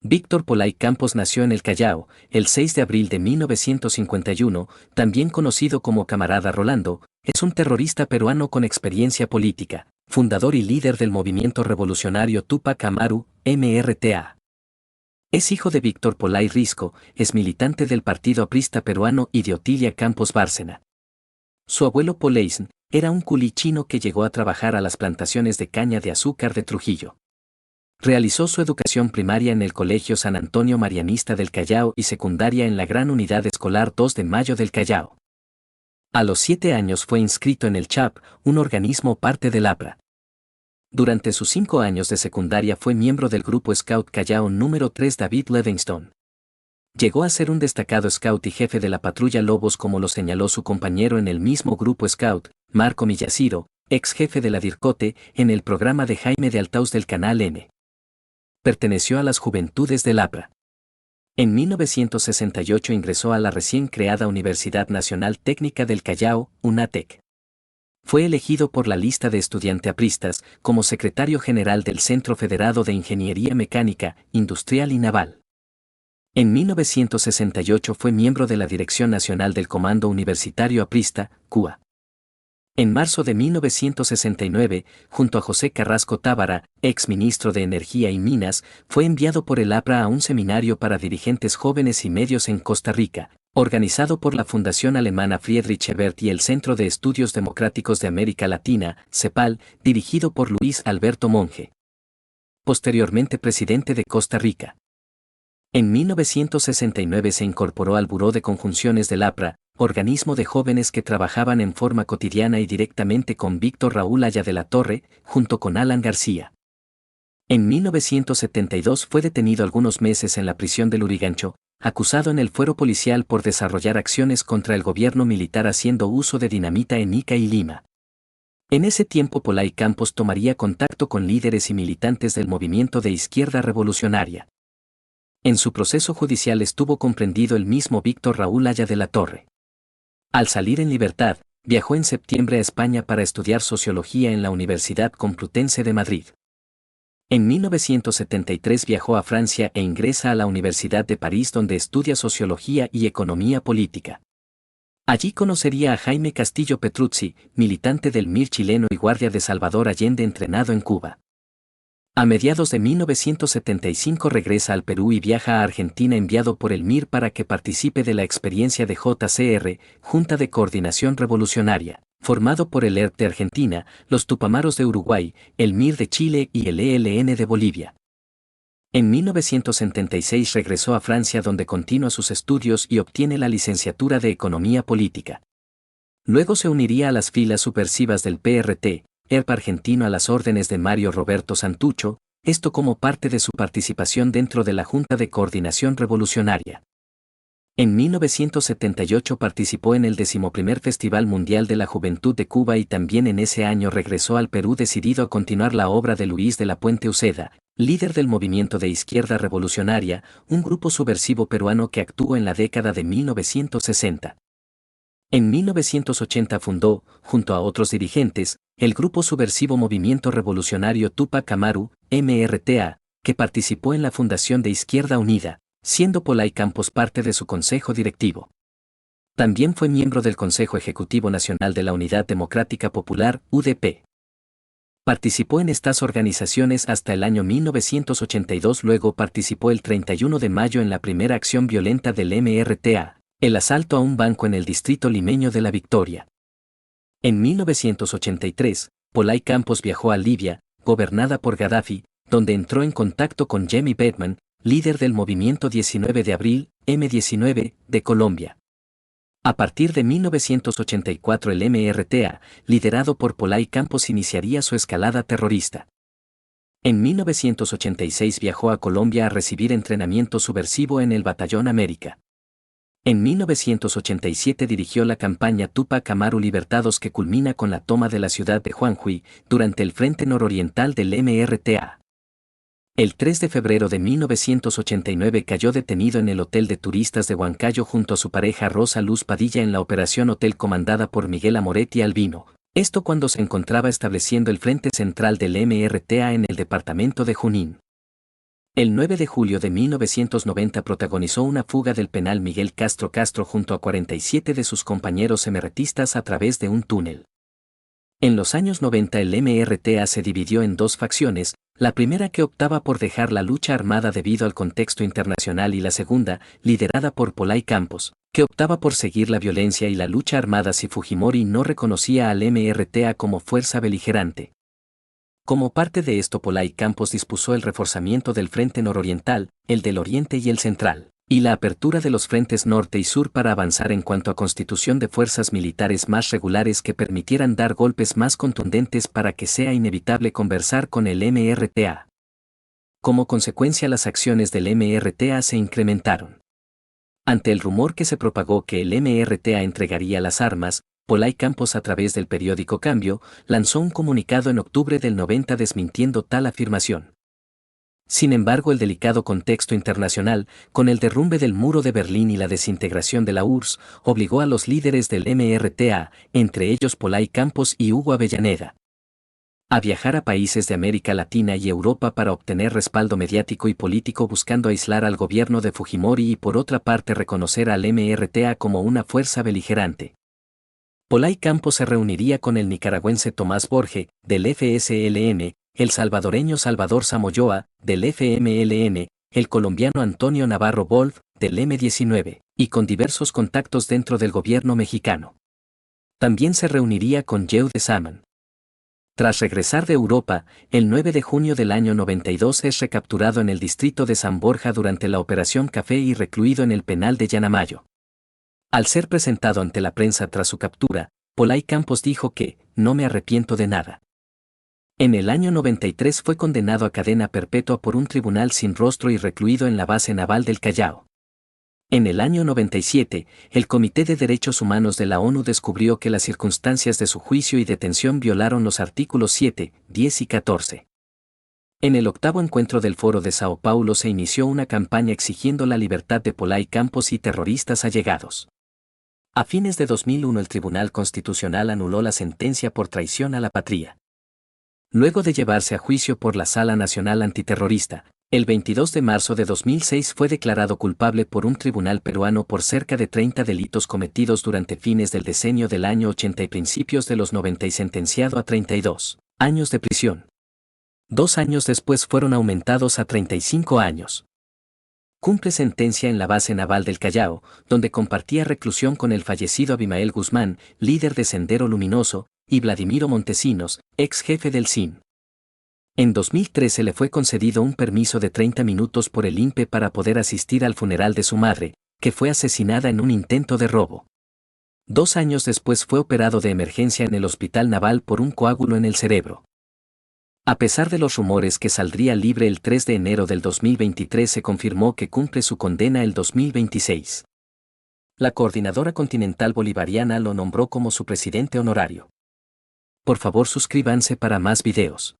Víctor Polay Campos nació en el Callao, el 6 de abril de 1951, también conocido como Camarada Rolando, es un terrorista peruano con experiencia política, fundador y líder del movimiento revolucionario Túpac Amaru, MRTA. Es hijo de Víctor Polay Risco, es militante del Partido Aprista Peruano y de Otilia Campos Bárcena. Su abuelo Poleysn era un culí chino que llegó a trabajar a las plantaciones de caña de azúcar de Trujillo. Realizó su educación primaria en el Colegio San Antonio Marianista del Callao y secundaria en la Gran Unidad Escolar 2 de Mayo del Callao. A los 7 años fue inscrito en el CHAP, un organismo parte del APRA. Durante sus 5 años de secundaria fue miembro del Grupo Scout Callao número 3 David Livingstone. Llegó a ser un destacado scout y jefe de la patrulla Lobos, como lo señaló su compañero en el mismo Grupo Scout, Marco Millaciro, ex jefe de la DIRCOTE, en el programa de Jaime de Altaus del Canal N. Perteneció a las Juventudes del APRA. En 1968 ingresó a la recién creada Universidad Nacional Técnica del Callao, UNATEC. Fue elegido por la lista de estudiantes apristas como secretario general del Centro Federado de Ingeniería Mecánica, Industrial y Naval. En 1968 fue miembro de la Dirección Nacional del Comando Universitario Aprista, CUA. En marzo de 1969, junto a José Carrasco Tábara, ex ministro de Energía y Minas, fue enviado por el APRA a un seminario para dirigentes jóvenes y medios en Costa Rica, organizado por la Fundación Alemana Friedrich Ebert y el Centro de Estudios Democráticos de América Latina, CEPAL, dirigido por Luis Alberto Monge. Posteriormente presidente de Costa Rica. En 1969 se incorporó al Buró de Conjunciones del APRA, organismo de jóvenes que trabajaban en forma cotidiana y directamente con Víctor Raúl Haya de la Torre, junto con Alan García. En 1972 fue detenido algunos meses en la prisión de Lurigancho, acusado en el fuero policial por desarrollar acciones contra el gobierno militar haciendo uso de dinamita en Ica y Lima. En ese tiempo Polay Campos tomaría contacto con líderes y militantes del movimiento de izquierda revolucionaria. En su proceso judicial estuvo comprendido el mismo Víctor Raúl Haya de la Torre. Al salir en libertad, viajó en septiembre a España para estudiar sociología en la Universidad Complutense de Madrid. En 1973 viajó a Francia e ingresa a la Universidad de París, donde estudia sociología y economía política. Allí conocería a Jaime Castillo Petruzzi, militante del MIR chileno y guardia de Salvador Allende entrenado en Cuba. A mediados de 1975 regresa al Perú y viaja a Argentina enviado por el MIR para que participe de la experiencia de JCR, Junta de Coordinación Revolucionaria, formado por el ERP de Argentina, los Tupamaros de Uruguay, el MIR de Chile y el ELN de Bolivia. En 1976 regresó a Francia, donde continúa sus estudios y obtiene la licenciatura de Economía Política. Luego se uniría a las filas subversivas del PRT, ERP argentino, a las órdenes de Mario Roberto Santucho, esto como parte de su participación dentro de la Junta de Coordinación Revolucionaria. En 1978 participó en el 11º Festival Mundial de la Juventud de Cuba y también en ese año regresó al Perú decidido a continuar la obra de Luis de la Puente Uceda, líder del movimiento de izquierda revolucionaria, un grupo subversivo peruano que actuó en la década de 1960. En 1980 fundó, junto a otros dirigentes, el grupo subversivo Movimiento Revolucionario Túpac Amaru, MRTA, que participó en la fundación de Izquierda Unida, siendo Polay Campos parte de su consejo directivo. También fue miembro del Consejo Ejecutivo Nacional de la Unidad Democrática Popular, UDP. Participó en estas organizaciones hasta el año 1982, luego participó el 31 de mayo en la primera acción violenta del MRTA, el asalto a un banco en el distrito limeño de La Victoria. En 1983, Polay Campos viajó a Libia, gobernada por Gaddafi, donde entró en contacto con Jimmy Bateman, líder del movimiento 19 de abril, M19, de Colombia. A partir de 1984 el MRTA, liderado por Polay Campos, iniciaría su escalada terrorista. En 1986 viajó a Colombia a recibir entrenamiento subversivo en el Batallón América. En 1987 dirigió la campaña Túpac Amaru Libertados, que culmina con la toma de la ciudad de Juanjuy durante el frente nororiental del MRTA. El 3 de febrero de 1989 cayó detenido en el hotel de turistas de Huancayo junto a su pareja Rosa Luz Padilla en la operación Hotel comandada por Miguel Amoretti Albino, esto cuando se encontraba estableciendo el frente central del MRTA en el departamento de Junín. El 9 de julio de 1990 protagonizó una fuga del penal Miguel Castro Castro junto a 47 de sus compañeros emertistas a través de un túnel. En los años 90 el MRTA se dividió en dos facciones, la primera que optaba por dejar la lucha armada debido al contexto internacional y la segunda, liderada por Pollay Campos, que optaba por seguir la violencia y la lucha armada si Fujimori no reconocía al MRTA como fuerza beligerante. Como parte de esto Pollay Campos dispuso el reforzamiento del Frente Nororiental, el del Oriente y el Central, y la apertura de los frentes norte y sur para avanzar en cuanto a constitución de fuerzas militares más regulares que permitieran dar golpes más contundentes para que sea inevitable conversar con el MRTA. Como consecuencia las acciones del MRTA se incrementaron. Ante el rumor que se propagó que el MRTA entregaría las armas, Pollay Campos a través del periódico Cambio, lanzó un comunicado en octubre del 90 desmintiendo tal afirmación. Sin embargo, el delicado contexto internacional, con el derrumbe del muro de Berlín y la desintegración de la URSS, obligó a los líderes del MRTA, entre ellos Pollay Campos y Hugo Avellaneda, a viajar a países de América Latina y Europa para obtener respaldo mediático y político buscando aislar al gobierno de Fujimori y por otra parte reconocer al MRTA como una fuerza beligerante. Pollay Campos se reuniría con el nicaragüense Tomás Borge, del FSLN, el salvadoreño Salvador Samoyoa, del FMLN, el colombiano Antonio Navarro Wolf, del M-19, y con diversos contactos dentro del gobierno mexicano. También se reuniría con Yehude Saman. Tras regresar de Europa, el 9 de junio del año 92 es recapturado en el distrito de San Borja durante la Operación Café y recluido en el penal de Yanamayo. Al ser presentado ante la prensa tras su captura, Pollay Campos dijo que, no me arrepiento de nada. En el año 93 fue condenado a cadena perpetua por un tribunal sin rostro y recluido en la base naval del Callao. En el año 97, el Comité de Derechos Humanos de la ONU descubrió que las circunstancias de su juicio y detención violaron los artículos 7, 10 y 14. En el octavo encuentro del Foro de Sao Paulo se inició una campaña exigiendo la libertad de Pollay Campos y terroristas allegados. A fines de 2001 el Tribunal Constitucional anuló la sentencia por traición a la patria. Luego de llevarse a juicio por la Sala Nacional Antiterrorista, el 22 de marzo de 2006 fue declarado culpable por un tribunal peruano por cerca de 30 delitos cometidos durante fines del decenio del año 80 y principios de los 90 y sentenciado a 32 años de prisión. 2 años después fueron aumentados a 35 años. Cumple sentencia en la base naval del Callao, donde compartía reclusión con el fallecido Abimael Guzmán, líder de Sendero Luminoso, y Vladimiro Montesinos, ex jefe del SIN. En 2013 le fue concedido un permiso de 30 minutos por el INPE para poder asistir al funeral de su madre, que fue asesinada en un intento de robo. 2 años después fue operado de emergencia en el Hospital Naval por un coágulo en el cerebro. A pesar de los rumores que saldría libre el 3 de enero del 2023, se confirmó que cumple su condena el 2026. La Coordinadora Continental Bolivariana lo nombró como su presidente honorario. Por favor suscríbanse para más videos.